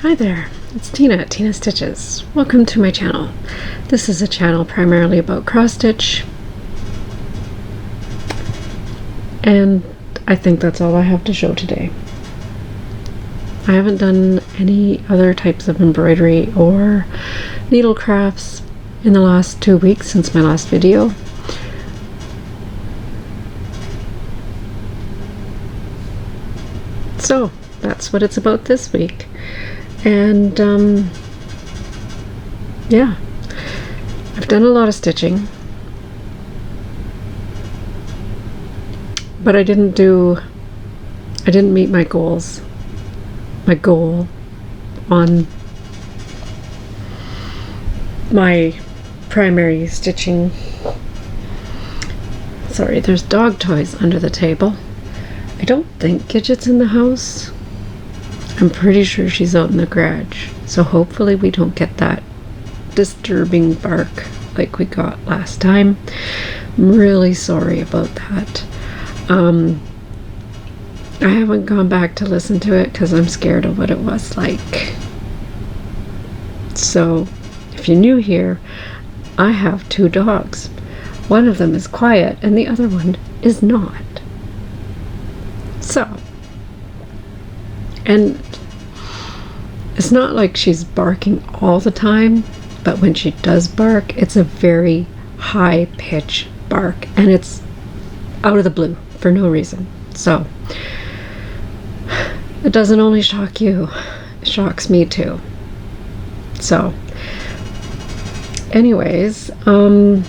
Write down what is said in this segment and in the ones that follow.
Hi there, it's Tina at Tina Stitches. Welcome to my channel. This is a channel primarily about cross stitch, and I think that's all I have to show today. I haven't done any other types of embroidery or needle crafts in the last 2 weeks since my last video. So that's what it's about this week. And yeah, I've done a lot of stitching, but I didn't meet my goals. My goal on my primary stitching. Sorry, there's dog toys under the table. I don't think Gidget's in the house. I'm pretty sure she's out in the garage, so hopefully we don't get that disturbing bark like we got last time. I'm really sorry about that. I haven't gone back to listen to it because I'm scared of what it was like. So, if you're new here, I have 2 dogs. One of them is quiet and the other one is not. So, and it's not like she's barking all the time, but when she does bark, it's a very high pitch bark, and it's out of the blue for no reason. So it doesn't only shock you, it shocks me too. So anyways, I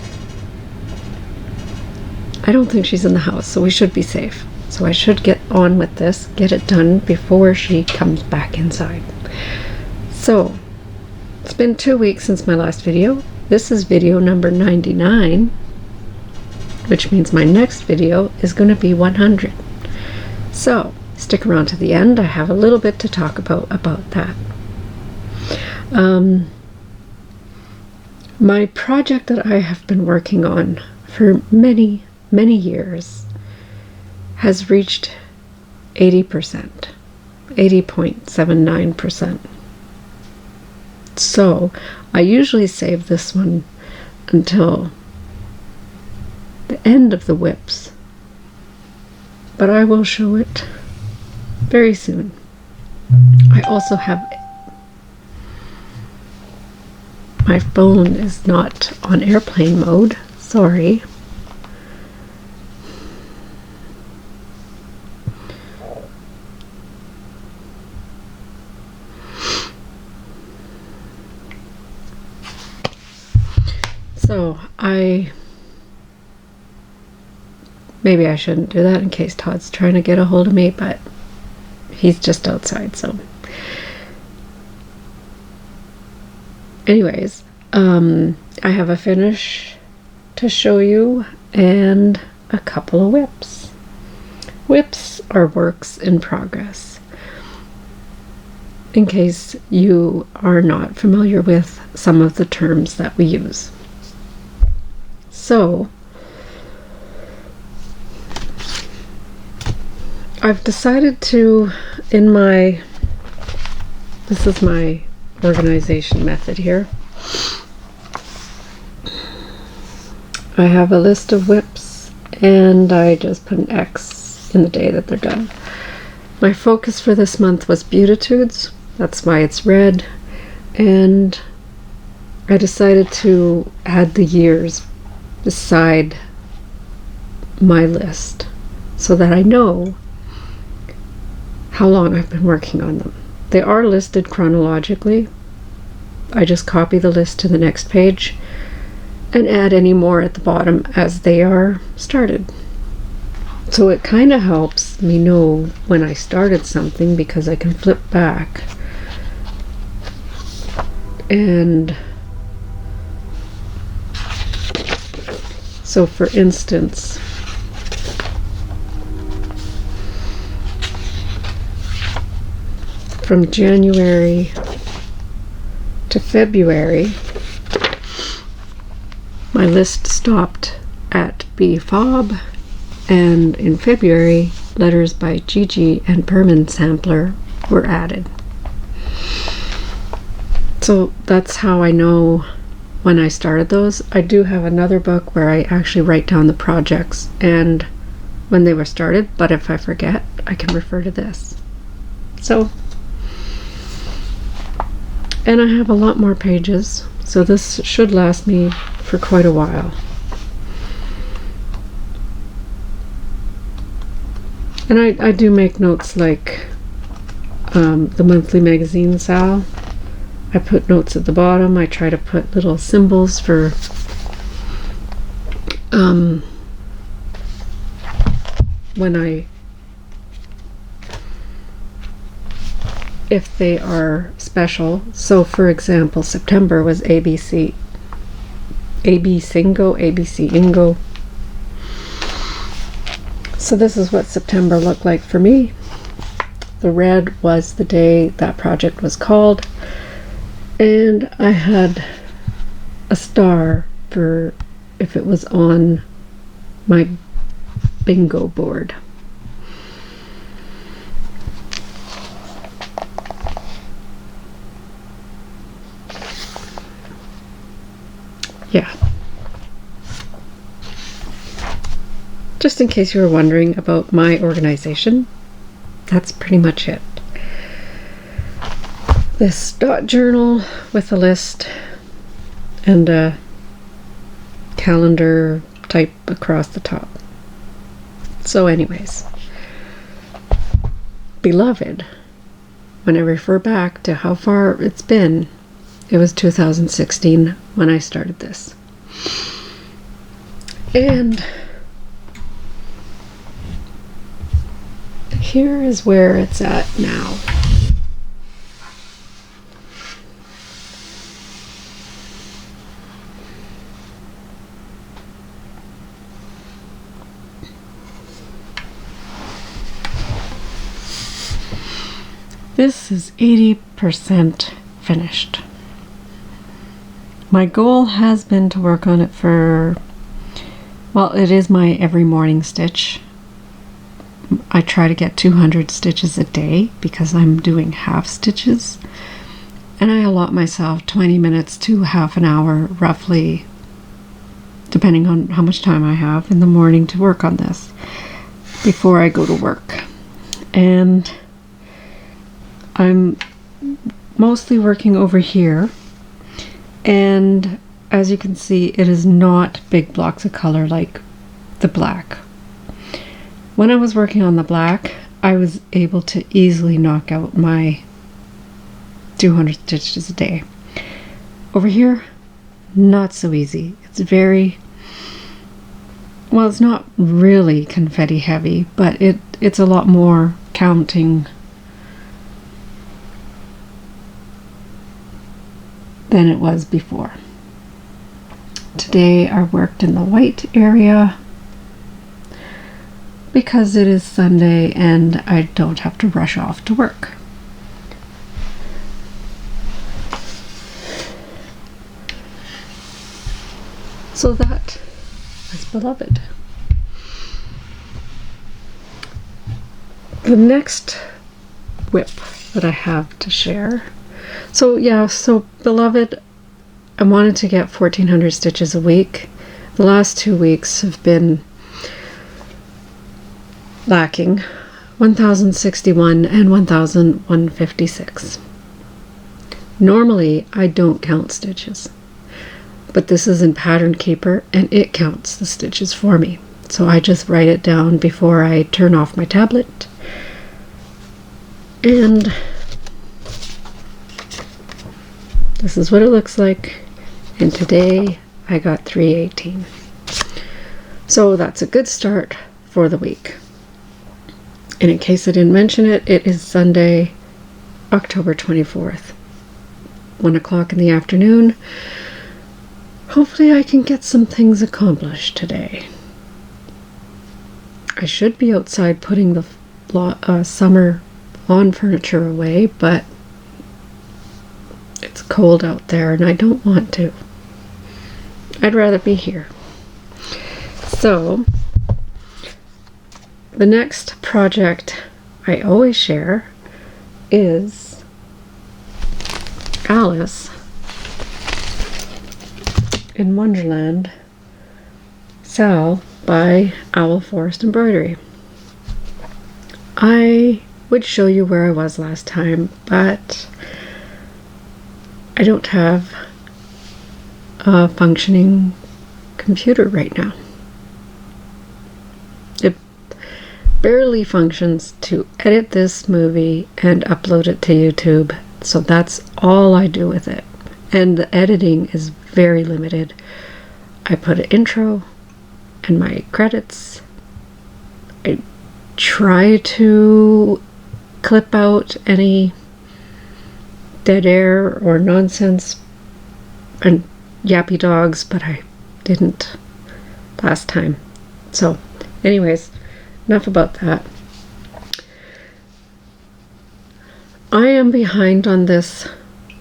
don't think she's in the house, so we should be safe. So I should get on with this, get it done before she comes back inside. So, it's been 2 weeks since my last video. This is video number 99, which means my next video is going to be 100. So, stick around to the end. I have a little bit to talk about that. My project that I have been working on for many, many years has reached 80%, 80.79%. So I usually save this one until the end of the whips, but I will show it very soon. I also have, my phone is not on airplane mode, sorry. So maybe I shouldn't do that in case Todd's trying to get a hold of me, but he's just outside, so. Anyways, I have a finish to show you and a couple of whips. Whips are works in progress, in case you are not familiar with some of the terms that we use. So, I've decided to, this is my organization method here. I have a list of whips and I just put an X in the day that they're done. My focus for this month was Beautitudes, that's why it's red, and I decided to add the years beside my list so that I know how long I've been working on them. They are listed chronologically. I just copy the list to the next page and add any more at the bottom as they are started. So it kind of helps me know when I started something because I can flip back and so for instance, from January to February, my list stopped at B Fob, and in February, letters by Gigi and Perman Sampler were added. So that's how I know when I started those. I do have another book where I actually write down the projects and when they were started, but if I forget, I can refer to this. So, and I have a lot more pages, so this should last me for quite a while. And I do make notes like the monthly magazine Sal. I put notes at the bottom. I try to put little symbols for when if they are special. So for example, September was ABC, AB Singo, ABC Ingo. So this is what September looked like for me. The red was the day that project was called, and I had a star for if it was on my bingo board. Yeah. Just in case you were wondering about my organization, that's pretty much it. This dot journal with a list and a calendar type across the top. So anyways, beloved, when I refer back to how far it's been, it was 2016 when I started this. And here is where it's at now. This is 80% finished. My goal has been to work on it for, well, it is my every morning stitch. I try to get 200 stitches a day because I'm doing half stitches, and I allot myself 20 minutes to half an hour roughly, depending on how much time I have in the morning to work on this before I go to work. And I'm mostly working over here, and as you can see, it is not big blocks of color like the black. When I was working on the black, I was able to easily knock out my 200 stitches a day. Over here, not so easy. It's very, well, it's not really confetti heavy, but it's a lot more counting than it was before. Today I worked in the white area because it is Sunday and I don't have to rush off to work. So that is beloved. The next whip that I have to share. So yeah, so beloved, I wanted to get 1400 stitches a week. The last 2 weeks have been lacking 1061 and 1156. Normally I don't count stitches, but this is in Pattern Keeper and it counts the stitches for me. So I just write it down before I turn off my tablet. And this is what it looks like. And today I got 318. So that's a good start for the week. And in case I didn't mention it, it is Sunday, October 24th, 1 o'clock in the afternoon. Hopefully I can get some things accomplished today. I should be outside putting the summer lawn furniture away, but it's cold out there and I don't want to. I'd rather be here. So the next project I always share is Alice in Wonderland, Sal by Owl Forest Embroidery. I would show you where I was last time, but I don't have a functioning computer right now. It barely functions to edit this movie and upload it to YouTube, so that's all I do with it. And the editing is very limited. I put an intro and my credits. I try to clip out any dead air or nonsense and yappy dogs, but I didn't last time. So anyways, enough about that. I am behind on this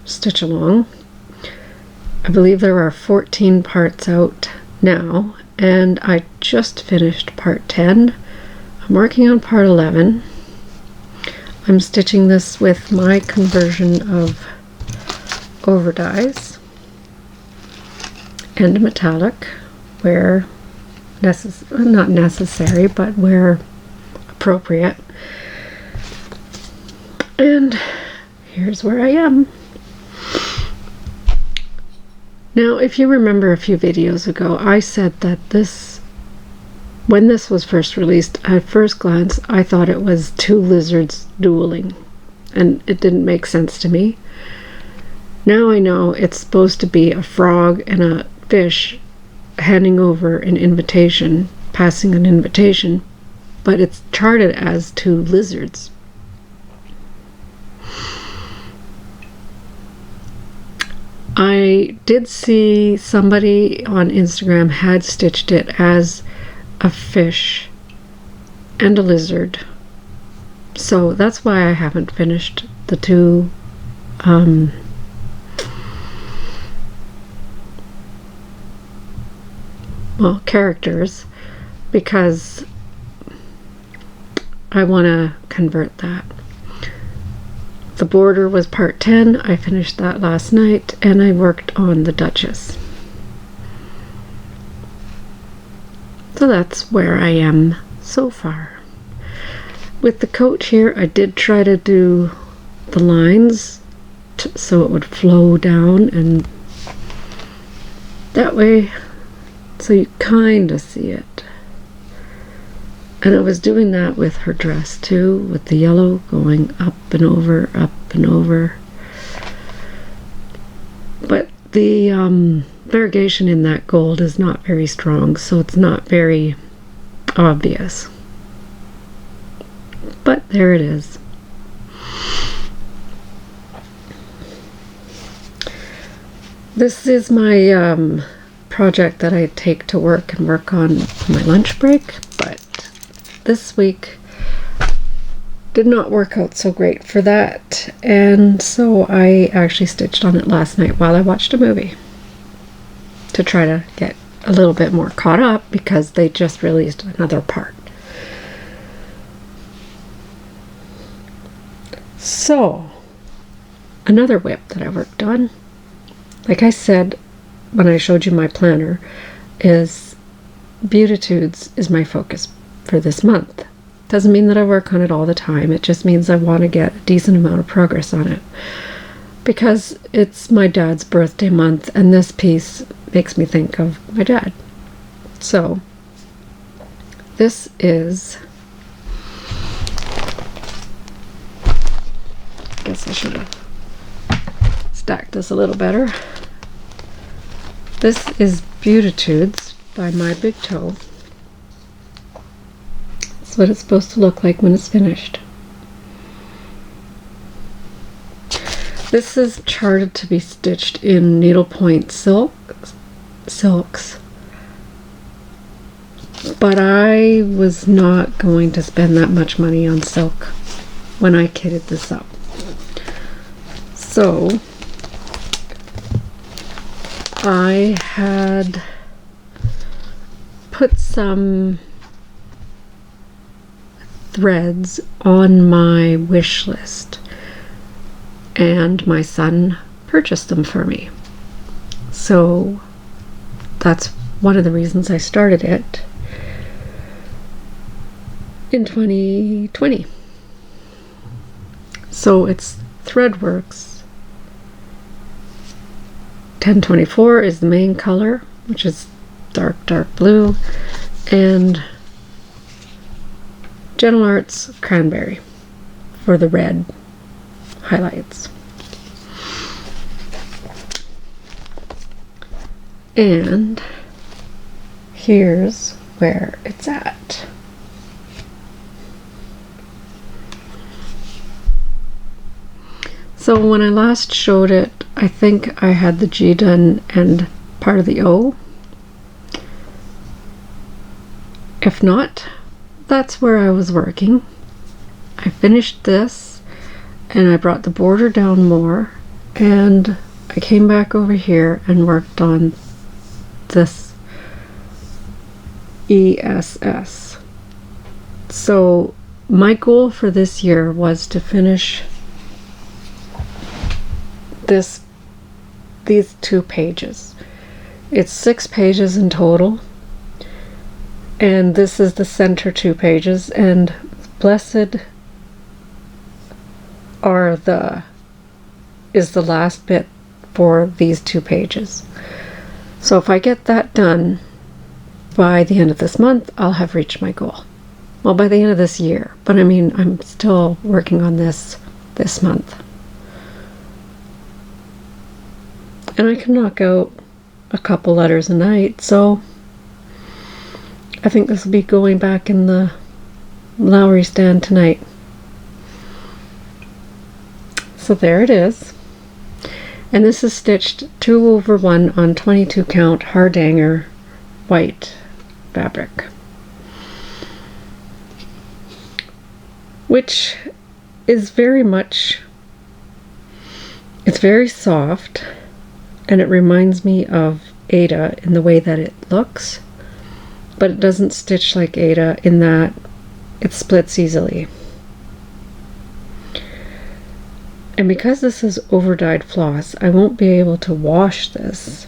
stitch along. I believe there are 14 parts out now, and I just finished part 10. I'm working on part 11. I'm stitching this with my conversion of overdyes and metallic where not necessary, but where appropriate. And here's where I am. Now, if you remember a few videos ago, I said that when this was first released, at first glance, I thought it was two lizards dueling, and it didn't make sense to me. Now I know it's supposed to be a frog and a fish handing over an invitation, passing an invitation, but it's charted as two lizards. I did see somebody on Instagram had stitched it as a fish and a lizard, so that's why I haven't finished the two characters, because I want to convert that. The border was part 10. I finished that last night, and I worked on the Duchess. So that's where I am so far. With the coat here, I did try to do the lines so it would flow down, and that way, so you kind of see it. And I was doing that with her dress too, with the yellow going up and over, up and over. But the variegation in that gold is not very strong, so it's not very obvious. But there it is. This is my project that I take to work and work on my lunch break, but this week did not work out so great for that, and so I actually stitched on it last night while I watched a movie to try to get a little bit more caught up, because they just released another part. So another whip that I worked on, like I said when I showed you my planner, is Beautitudes is my focus for this month. Doesn't mean that I work on it all the time. It just means I want to get a decent amount of progress on it, because it's my dad's birthday month, and this piece makes me think of my dad. So this is, I guess I should have stacked this a little better. This is Beautitudes by My Big Toe. That's what it's supposed to look like when it's finished. This is charted to be stitched in needlepoint silks, but I was not going to spend that much money on silk when I kitted this up. So I had put some threads on my wish list, and my son purchase them for me. So that's one of the reasons I started it in 2020. So it's Threadworks. 1024 is the main color, which is dark blue, and Gentle Arts Cranberry for the red highlights. And here's where it's at. So when I last showed it, I think I had the G done and part of the O. If not, that's where I was working. I finished this and I brought the border down more, and I came back over here and worked on this ESS. So my goal for this year was to finish these 2 pages. It's 6 pages in total, and this is the center 2 pages, and blessed are is the last bit for these 2 pages. So if I get that done by the end of this month, I'll have reached my goal. Well, by the end of this year, but I mean, I'm still working on this month. And I can knock out a couple letters a night, so I think this will be going back in the Lowry stand tonight. So there it is. And this is stitched 2/1 on 22 count Hardanger white fabric, which is it's very soft, and it reminds me of Ada in the way that it looks, but it doesn't stitch like Ada in that it splits easily. And because this is over-dyed floss, I won't be able to wash this,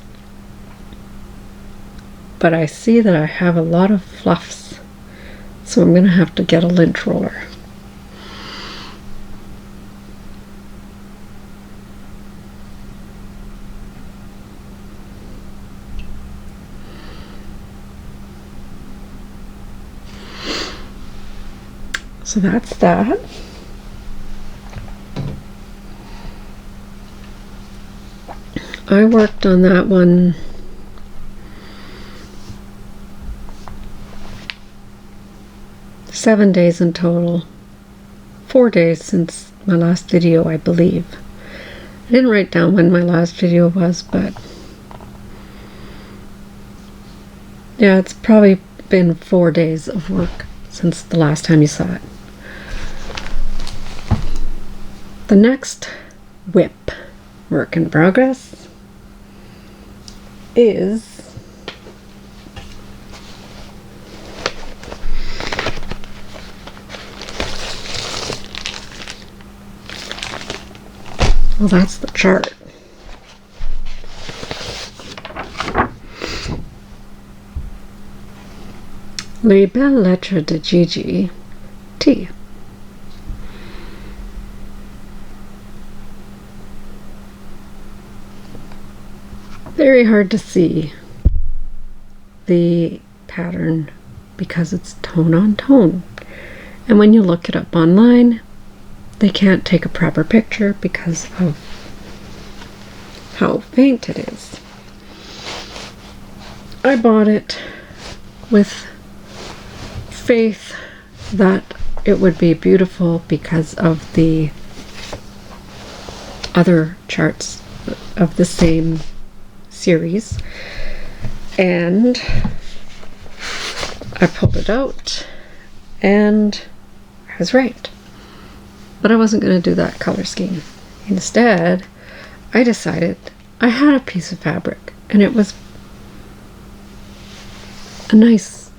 but I see that I have a lot of fluffs, so I'm going to have to get a lint roller. So that's that. I worked on that one seven days in total. 4 days since my last video, I believe. I didn't write down when my last video was, but yeah, it's probably been 4 days of work since the last time you saw it. The next whip work in progress is well, that's the chart. Les belles lettres de Gigi T. Very hard to see the pattern because it's tone on tone, and when you look it up online, they can't take a proper picture because of how faint it is. I bought it with faith that it would be beautiful because of the other charts of the same series, and I pulled it out and I was right, but I wasn't going to do that color scheme. Instead, I decided I had a piece of fabric and it was a nice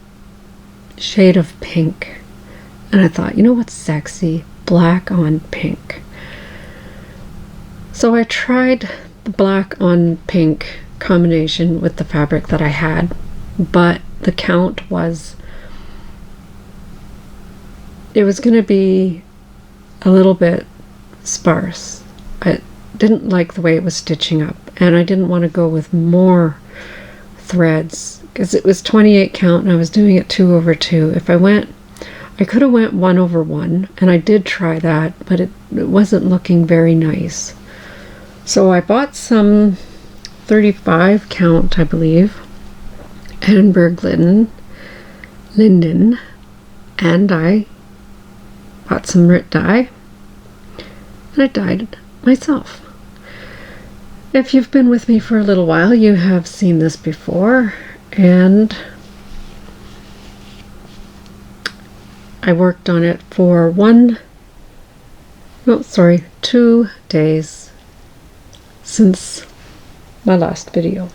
shade of pink, and I thought, you know what's sexy? Black on pink. So I tried the black on pink combination with the fabric that I had, but the count was, it was going to be a little bit sparse. I didn't like the way it was stitching up, and I didn't want to go with more threads because it was 28 count and I was doing it 2 over 2. If I went, I could have went 1 over 1, and I did try that, but it wasn't looking very nice. So I bought some 35 count, I believe, Edinburgh linden, and I bought some Rit dye, and I dyed it myself. If you've been with me for a little while, you have seen this before, and I worked on it for 2 days since my last video.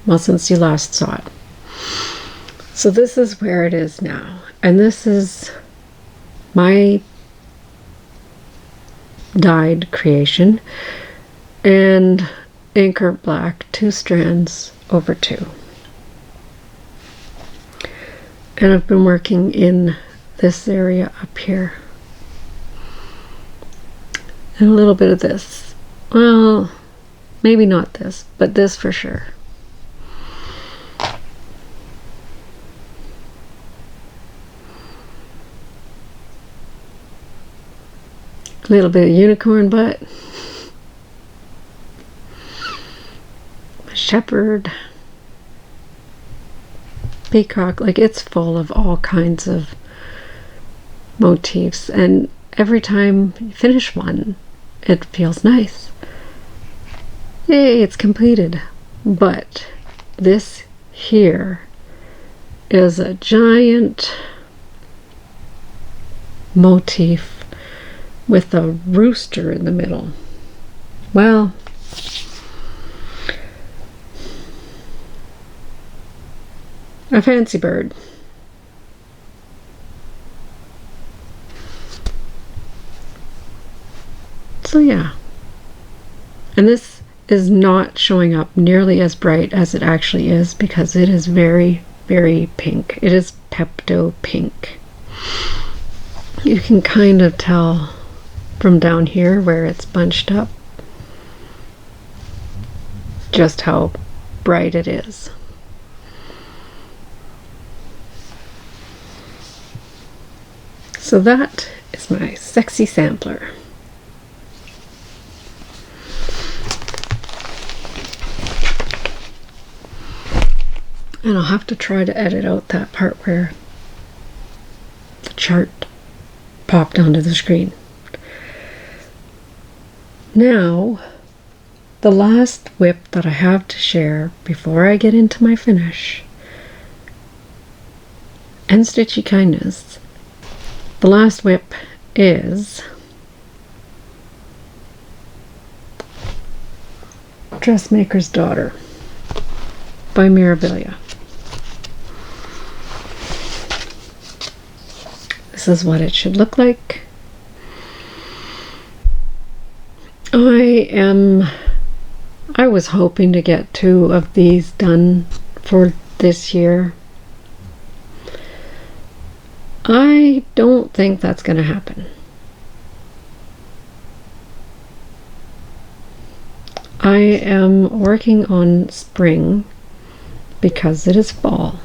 Well, since you last saw it. So this is where it is now. And this is my dyed creation. And Anchor Black 2 strands over 2. And I've been working in this area up here. And a little bit of this. Well, maybe not this, but this for sure. A little bit of unicorn butt. A shepherd. Peacock. Like, it's full of all kinds of motifs, and every time you finish one, it feels nice. Yay, it's completed. But this here is a giant motif with a rooster in the middle. Well, a fancy bird. So yeah, and this is not showing up nearly as bright as it actually is because it is very, very pink. It is Pepto pink. You can kind of tell from down here where it's bunched up just how bright it is. So that is my sexy sampler. And I'll have to try to edit out that part where the chart popped onto the screen. Now, the last whip that I have to share before I get into my finish, and Stitchy Kindness, the last whip is Dressmakers Daughter by Mirabilia. This is what it should look like. I was hoping to get 2 of these done for this year. I don't think that's going to happen. I am working on spring because it is fall.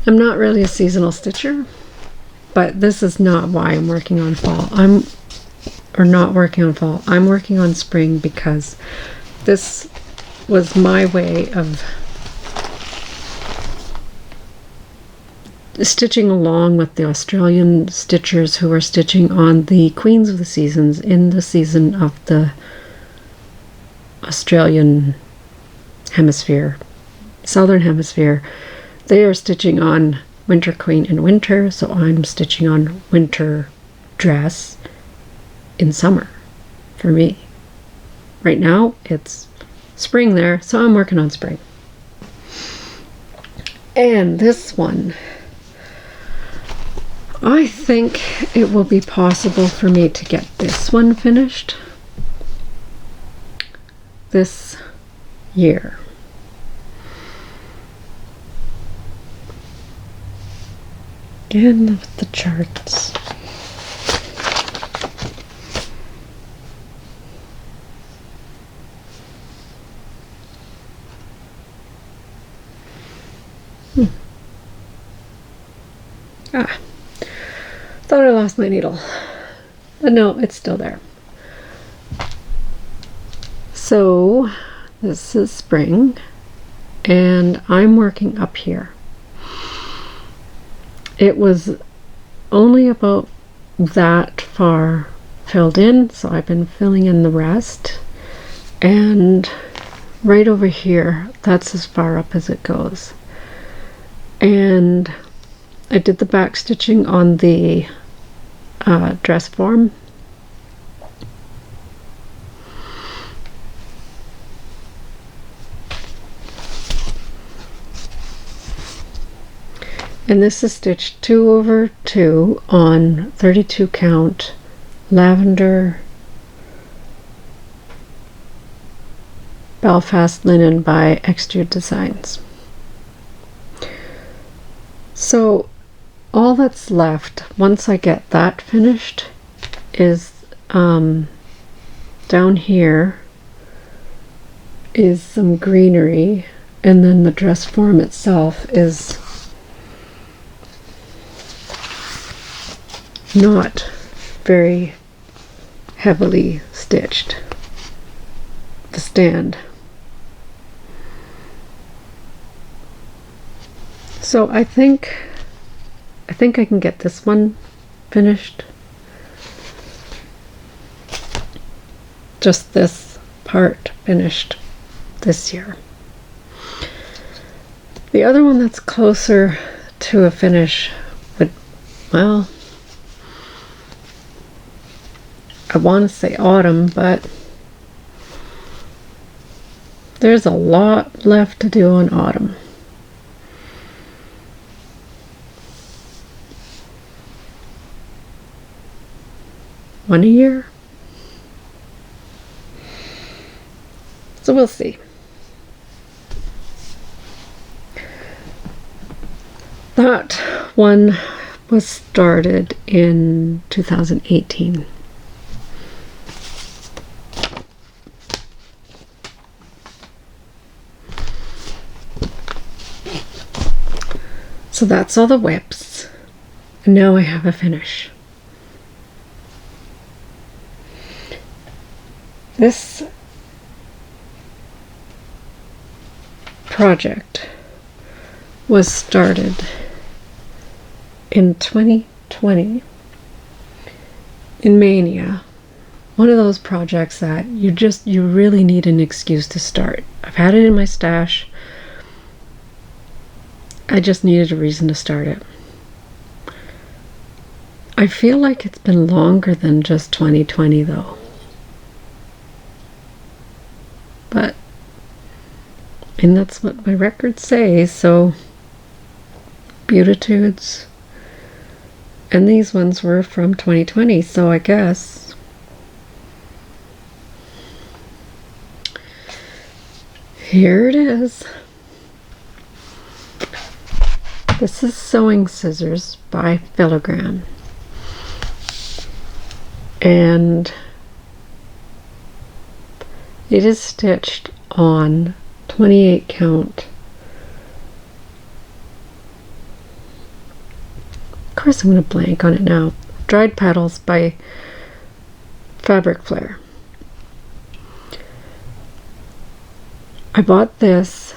I'm not really a seasonal stitcher, but this is not why I'm working on fall. I'm working on spring because this was my way of stitching along with the Australian stitchers who are stitching on the Queens of the Seasons in the season of the Australian hemisphere, southern hemisphere. They are stitching on Winter Queen in winter, so I'm stitching on winter dress in summer for me. Right now it's spring there, so I'm working on spring. And this one, I think it will be possible for me to get this one finished this year. Again with the charts. Thought I lost my needle, but no, it's still there. So this is spring, and I'm working up here. It was only about that far filled in, so I've been filling in the rest, and right over here, that's as far up as it goes. And I did the back stitching on the dress form. And this is stitched 2 over 2 on 32 count lavender Belfast linen by Extrude Designs. So all that's left once I get that finished is down here is some greenery, and then the dress form itself is not very heavily stitched, the stand. So I think I can get this one finished. Just this part finished this year. The other one that's closer to a finish would, well, I want to say autumn, but there's a lot left to do in autumn. One a year. So we'll see. That one was started in 2018. So that's all the whips. And now I have a finish. This project was started in 2020 in Mania. One of those projects that you really need an excuse to start. I've had it in my stash. I just needed a reason to start it. I feel like it's been longer than just 2020 though. But, and that's what my records say, so Beautitudes, and these ones were from 2020, so I guess here it is. This is Sewing Scissors by Filigram, and it is stitched on 28 count. Of course I'm going to blank on it now. Dried Petals by Fabric Flare. I bought this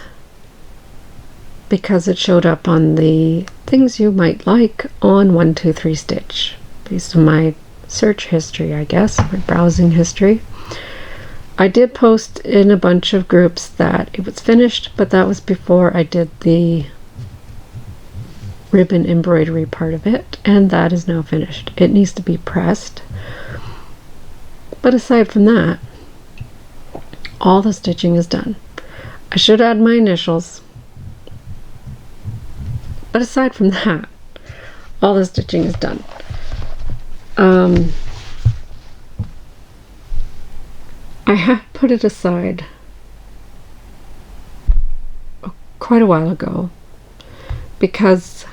because it showed up on the things you might like on 123 Stitch, based on my search history, I guess, my browsing history. I did post in a bunch of groups that it was finished, but that was before I did the ribbon embroidery part of it, and that is now finished. It needs to be pressed, but aside from that, all the stitching is done. I should add my initials, but aside from that, all the stitching is done. I have put it aside quite a while ago because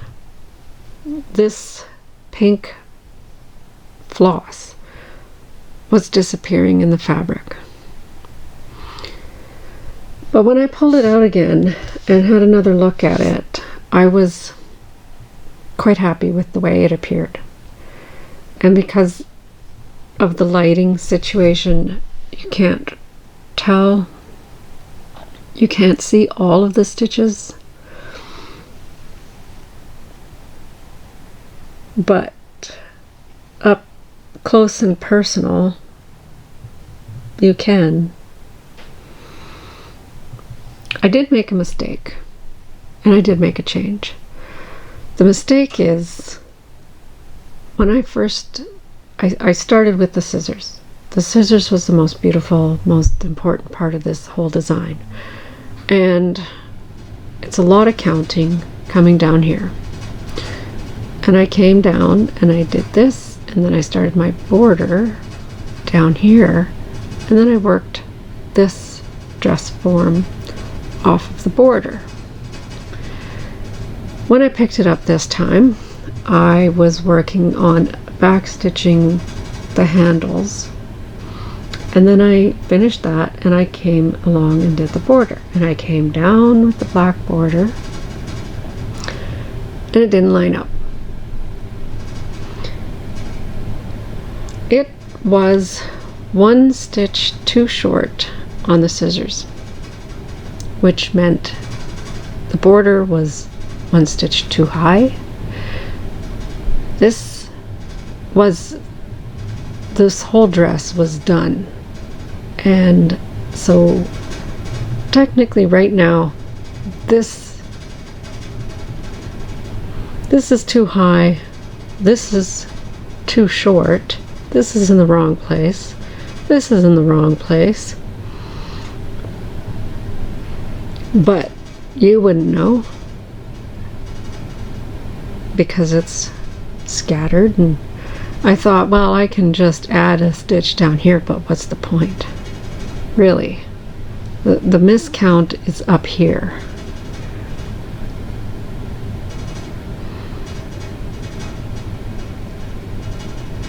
this pink floss was disappearing in the fabric. But when I pulled it out again and had another look at it, I was quite happy with the way it appeared. And because of the lighting situation, you can't tell, you can't see all of the stitches, but up close and personal you can. I did make a mistake, and I did make a change. The mistake is when I started with the scissors. The scissors was the most beautiful, most important part of this whole design. And it's a lot of counting coming down here. And I came down and I did this, and then I started my border down here, and then I worked this dress form off of the border. When I picked it up this time, I was working on backstitching the handles, and then I finished that and I came along and did the border, and I came down with the black border and it didn't line up. It was one stitch too short on the scissors, which meant the border was one stitch too high. This whole dress was done, and so technically right now this is too high, this is too short, this is in the wrong place, this is in the wrong place, but you wouldn't know because it's scattered. And I thought, well, I can just add a stitch down here, but what's the point? Really, the miscount is up here.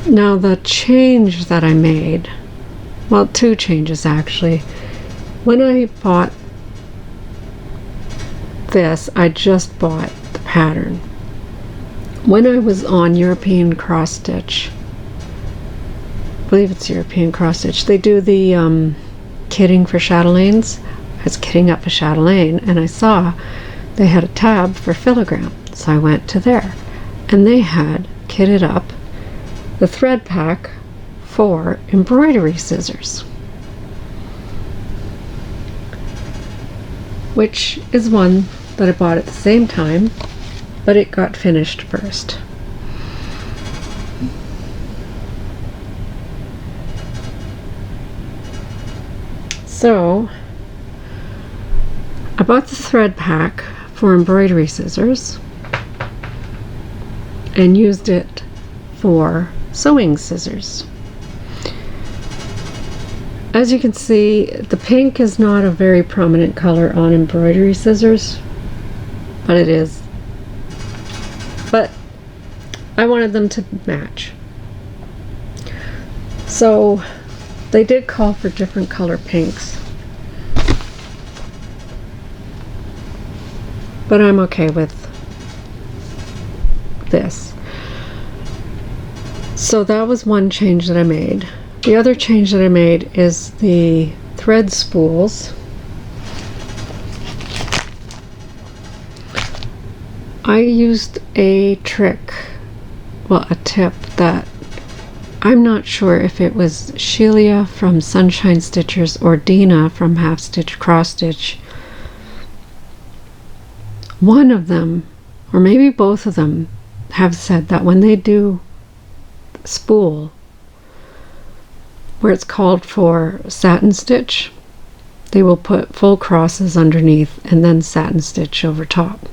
Now the change that I made, well, two changes actually. When I bought this, I just bought the pattern. When I was on European cross stitch, I believe it's European cross stitch, they do the kitting for chatelaines. I was kitting up a chatelaine and I saw they had a tab for Filigram, so I went to there and they had kitted up the thread pack for embroidery scissors, which is one that I bought at the same time, but it got finished first. So I bought the thread pack for embroidery scissors and used it for sewing scissors. As you can see, the pink is not a very prominent color on embroidery scissors, but it is. But I wanted them to match. So they did call for different color pinks, but I'm okay with this. So that was one change that I made. The other change that I made is the thread spools. I used a trick, well, a tip that I'm not sure if it was Sheila from Sunshine Stitchers or Dina from Half Stitch Cross Stitch. One of them, or maybe both of them, have said that when they do spool where it's called for satin stitch, they will put full crosses underneath and then satin stitch over top.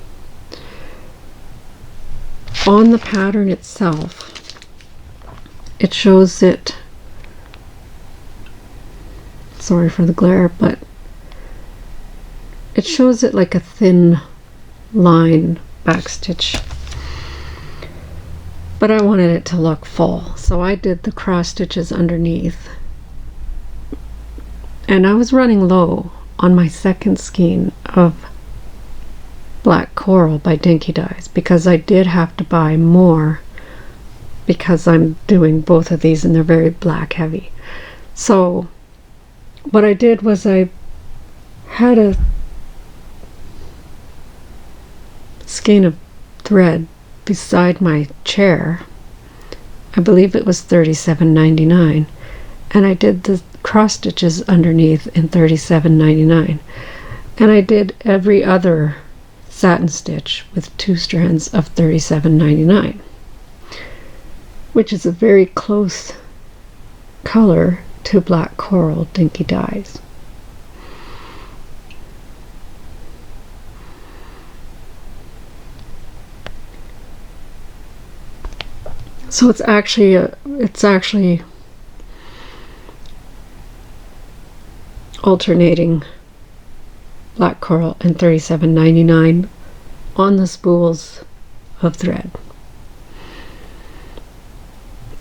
On the pattern itself, it shows it, sorry for the glare, but it shows it like a thin line backstitch, but I wanted it to look full, so I did the cross stitches underneath. And I was running low on my second skein of Black Coral by Dinky Dyes, because I did have to buy more because I'm doing both of these and they're very black heavy. So what I did was I had a skein of thread beside my chair. I believe it was $37.99, and I did the cross stitches underneath in $37.99, and I did every other satin stitch with 2 strands of $37.99, which is a very close color to Black Coral Dinky Dyes. So it's actually alternating Black Coral and $37.99 on the spools of thread.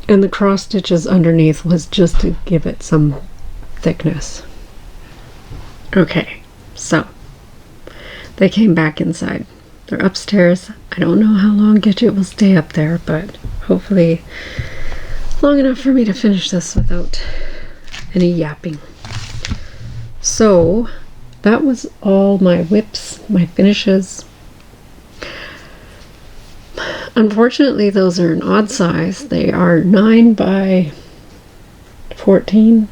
And the cross stitches underneath was just to give it some thickness. Okay, so they came back inside. They're upstairs. I don't know how long Gidget will stay up there, but hopefully long enough for me to finish this without any yapping. So that was all my whips, my finishes. Unfortunately, those are an odd size. They are 9 by 14,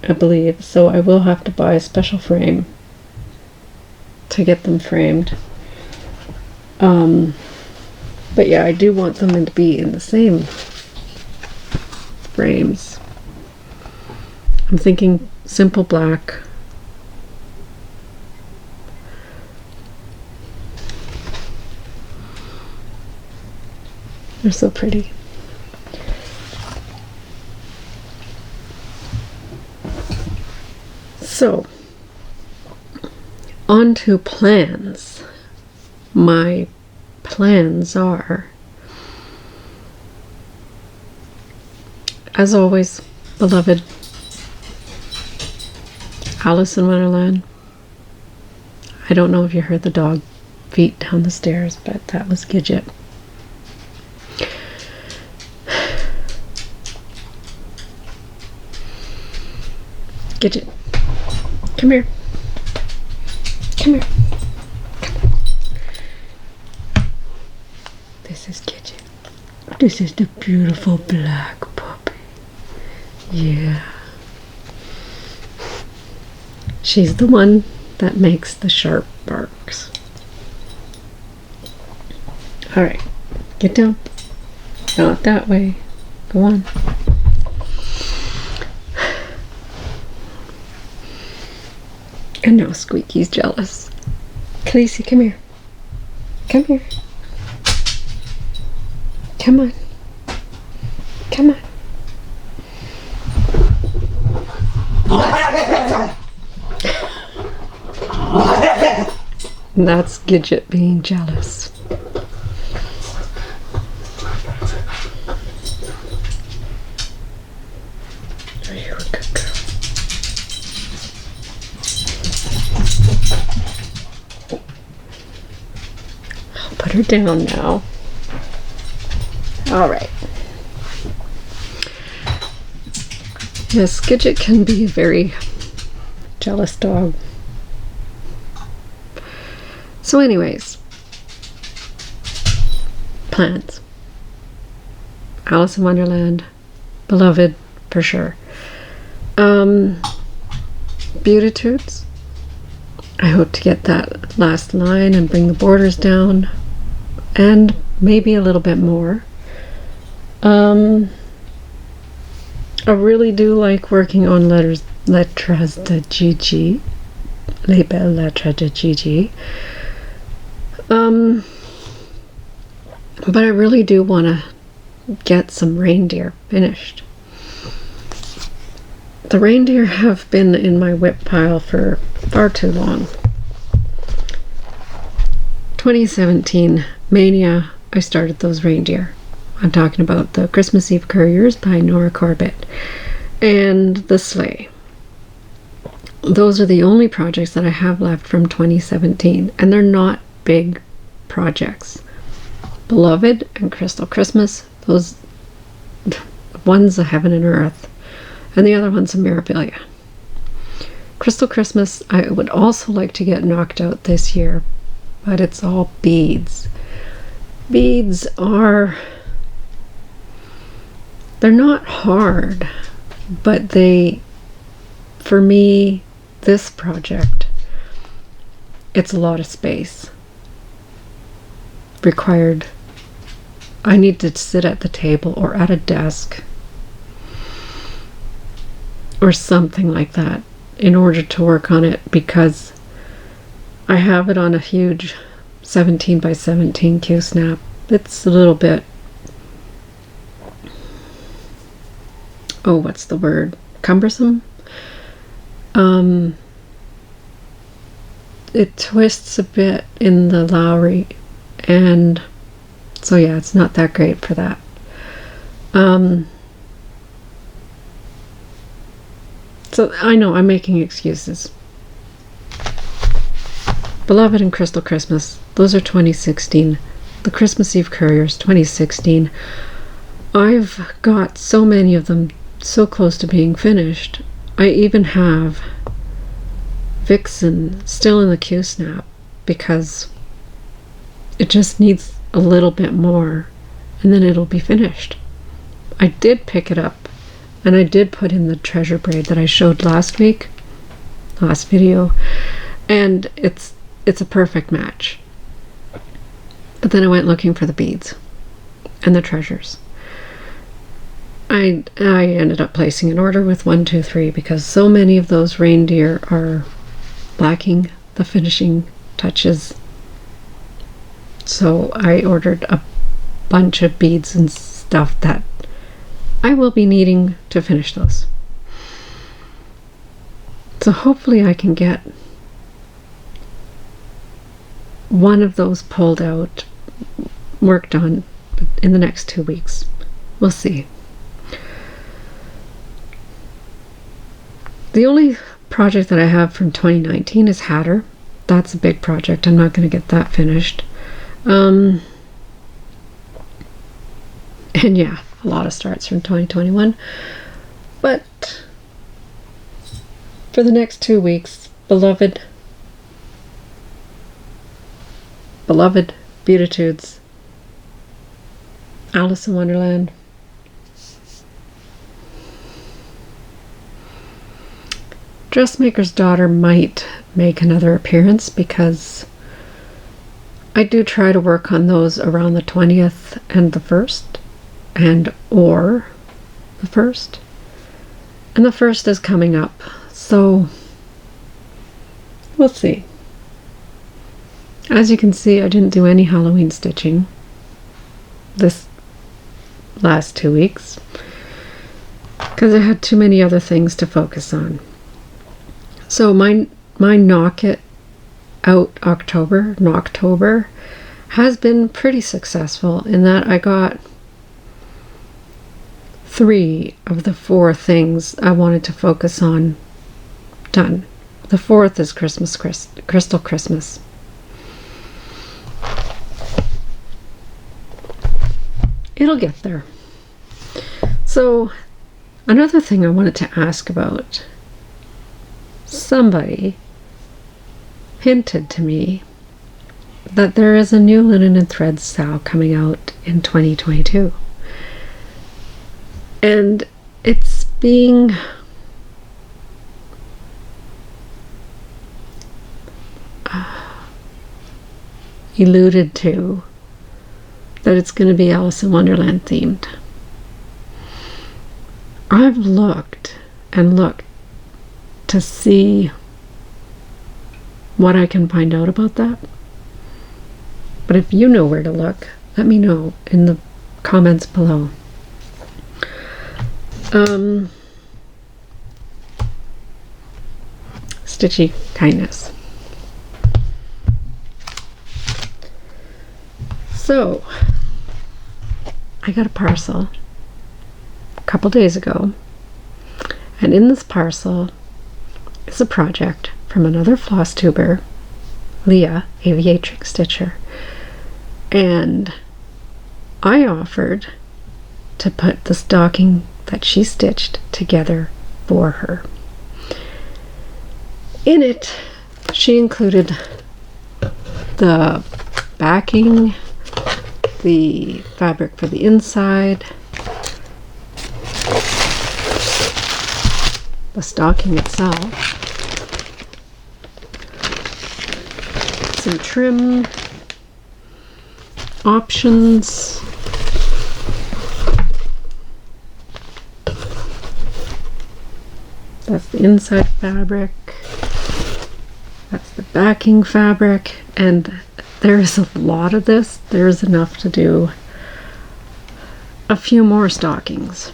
I believe, so I will have to buy a special frame to get them framed. But yeah, I do want them to be in the same frames. I'm thinking simple black. They're so pretty. So, on to plans. My plans are, as always, beloved, Alice in Wonderland. I don't know if you heard the dog feet down the stairs, but that was Gidget. Gidget, come here. Come here. Come on. This is Gidget. This is the beautiful black puppy. Yeah. She's the one that makes the sharp barks. Alright, get down. Not that way. Go on. And now Squeaky's jealous. Khaleesi, come here. Come here. Come on. Come on. And that's Gidget being jealous. Are you a good girl? I'll put her down now. All right. Yes, Gidget can be a very jealous dog. So anyways, plans. Alice in Wonderland, beloved for sure. Beautitudes. I hope to get that last line and bring the borders down, and maybe a little bit more. I really do like working on lettres de Gigi. Les belles lettres de Gigi. But I really do want to get some reindeer finished. The reindeer have been in my whip pile for far too long. 2017 Mania, I started those reindeer. I'm talking about the Christmas Eve Couriers by Nora Corbett and the sleigh. Those are the only projects that I have left from 2017, and they're not big projects. Beloved and Crystal Christmas, those one's a heaven and earth, and the other one's a Mirabilia. Crystal Christmas I would also like to get knocked out this year, but it's all beads. Beads are, they're not hard, but they, for me, this project, it's a lot of space required. I need to sit at the table or at a desk or something like that in order to work on it, because I have it on a huge 17 by 17 Q-snap. It's a little bit, oh, what's the word? Cumbersome? It twists a bit in the Lowry, and so yeah, it's not that great for that. So I know I'm making excuses. Beloved and Crystal Christmas, those are 2016. The Christmas Eve Couriers, 2016. I've got so many of them so close to being finished. I even have Vixen still in the Q-snap because it just needs a little bit more and then it'll be finished. I did pick it up and I did put in the treasure braid that I showed last video, and it's a perfect match. But then I went looking for the beads and the treasures. I ended up placing an order with 1, 2, 3 because so many of those reindeer are lacking the finishing touches. So I ordered a bunch of beads and stuff that I will be needing to finish those. So hopefully I can get one of those pulled out, worked on in the next 2 weeks. We'll see. The only project that I have from 2019 is Hatter. That's a big project. I'm not going to get that finished. And yeah, a lot of starts from 2021. But for the next 2 weeks, Beloved, Beautitudes, Alice in Wonderland, Dressmaker's Daughter might make another appearance because I do try to work on those around the 20th and the 1st, or the 1st. And the 1st is coming up, so we'll see. As you can see, I didn't do any Halloween stitching this last 2 weeks because I had too many other things to focus on. So my Knock It Out Knocktober has been pretty successful in that I got 3 of the 4 things I wanted to focus on done. The 4th is Crystal Christmas. It'll get there. So another thing I wanted to ask about, somebody hinted to me that there is a new Linen and Thread style coming out in 2022. And it's being alluded to that it's going to be Alice in Wonderland themed. I've looked and looked to see what I can find out about that. But if you know where to look, let me know in the comments below. Stitchy Kindness. So I got a parcel a couple days ago, and in this parcel is a project from another floss tuber, Leah, Aviatrix Stitcher, and I offered to put the stocking that she stitched together for her. In it, she included the backing, the fabric for the inside, the stocking itself, some trim options, that's the inside fabric, that's the backing fabric, and there is a lot of this. There's enough to do a few more stockings.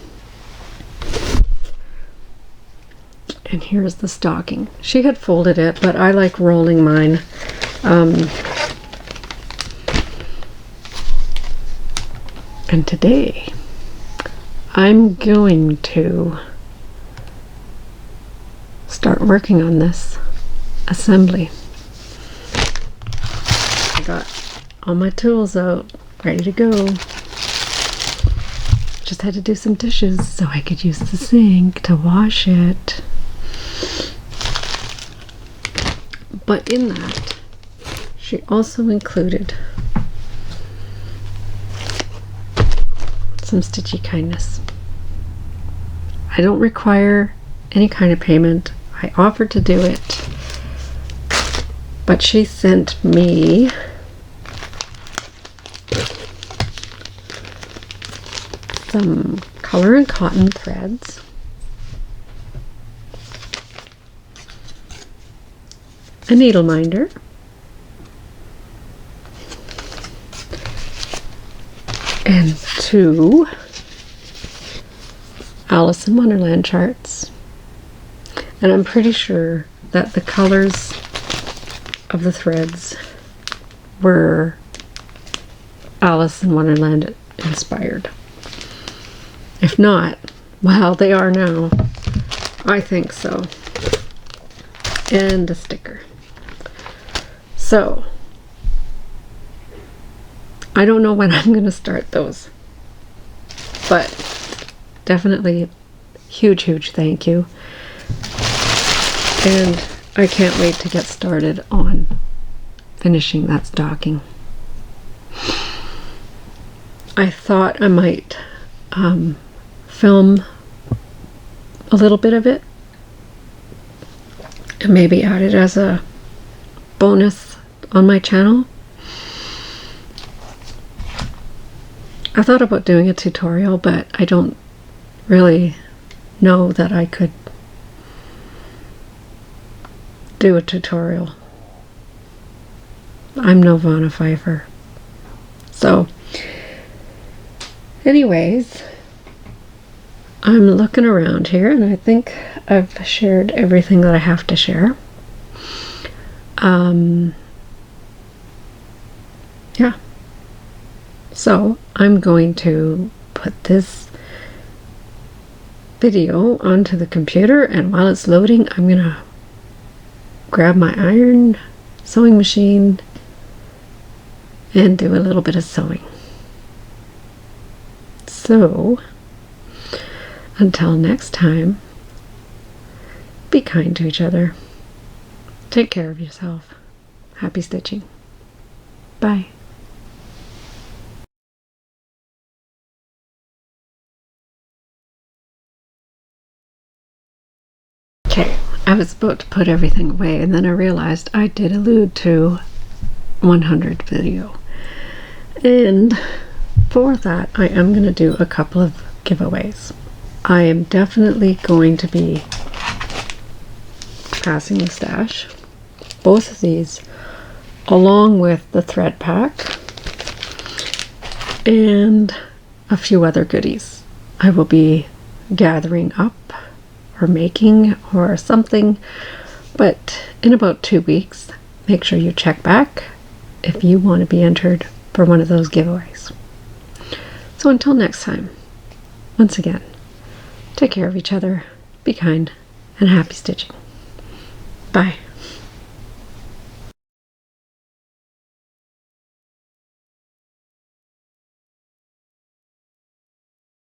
And here's the stocking. She had folded it, but I like rolling mine. And today I'm going to start working on this assembly. I got all my tools out, ready to go. Just had to do some dishes so I could use the sink to wash it. But in that, she also included some Stitchy Kindness. I don't require any kind of payment. I offered to do it, but she sent me some color and cotton threads, a needle minder, and 2 Alice in Wonderland charts. And I'm pretty sure that the colors of the threads were Alice in Wonderland inspired. If not, well, they are now. I think so. And a sticker. So, I don't know when I'm going to start those, but definitely huge thank you. And I can't wait to get started on finishing that stocking. I thought I might film a little bit of it and maybe add it as a bonus on my channel. I thought about doing a tutorial, but I don't really know that I could do a tutorial. I'm no Vanna Pfeiffer. So, anyways, I'm looking around here and I think I've shared everything that I have to share. Yeah. So, I'm going to put this video onto the computer, and while it's loading, I'm going to grab my iron sewing machine and do a little bit of sewing. So, until next time, be kind to each other. Take care of yourself. Happy stitching. Bye. Okay, I was about to put everything away, and then I realized I did allude to 100 video. And for that, I am going to do a couple of giveaways. I am definitely going to be passing the stash, both of these, along with the thread pack and a few other goodies I will be gathering up or making or something. But in about 2 weeks, make sure you check back if you want to be entered for one of those giveaways. So until next time, once again, take care of each other, be kind, and happy stitching. Bye.